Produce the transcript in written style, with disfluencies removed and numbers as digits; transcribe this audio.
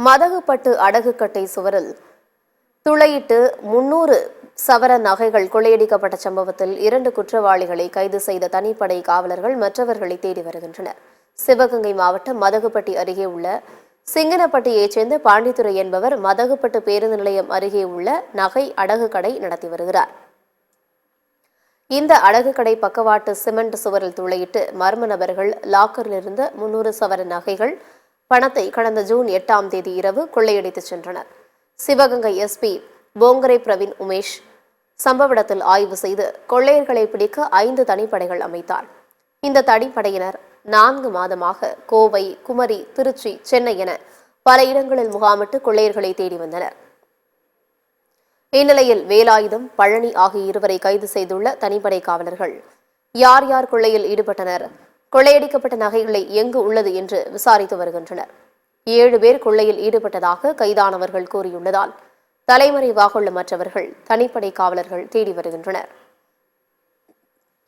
மதகுப்பட்டு அடகுக்கட்டை சுவரில் துளையிட்டு 300 சவர நகைகள் கொள்ளையடிக்கப்பட்ட சம்பவத்தில் 2 குற்றவாளிகளை கைது செய்த தனிப்படை காவலர்கள் மற்றவர்களை தேடி வருகின்றனர். சிவகங்கை மாவட்டம் மதகுப்பட்டி அருகே உள்ள சிங்கனப்பட்டியைச் சேர்ந்த பாண்டித்துரை என்பவர் மதகுப்பட்டு பேருந்து நிலையம் அருகே உள்ள நகை அடகு கடை நடத்தி வருகிறார். இந்த அடகு கடை பக்கவாட்டு சிமெண்ட் சுவரில் துளையிட்டு மர்ம நபர்கள் லாக்கரிலிருந்து 300 சவர நகைகள் பணத்தை கடந்த ஜூன் 8ஆம் தேதி இரவு கொள்ளையடித்துச் சென்றனர். சிவகங்கை எஸ்பி போங்கரை பிரவீன் உமேஷ் சம்பவ இடத்தில் ஆய்வு செய்து கொள்ளையர்களை பிடிக்க 5 தனிப்படைகள் அமைத்தார். இந்த தனிப்படையினர் 4 மாதமாக கோவை, குமரி, திருச்சி, சென்னை என பல இடங்களில் முகாமிட்டு கொள்ளையர்களை தேடி வந்தனர். இந்நிலையில் வேலாயுதம், பழனி ஆகிய இருவரை கைது செய்துள்ள தனிப்படை காவலர்கள் யார் யார் கொள்ளையில் ஈடுபட்டனர், கொள்ளையடிக்கப்பட்ட நகைகளை எங்கு உள்ளது என்று விசாரித்து வருகின்றனர். 7 பேர் கொள்ளையில் ஈடுபட்டதாக கைதானவர்கள் கூறியுள்ளதால் தலைமறைவாக உள்ள மற்றவர்கள் தனிப்படை காவலர்கள் தேடி வருகின்றனர்.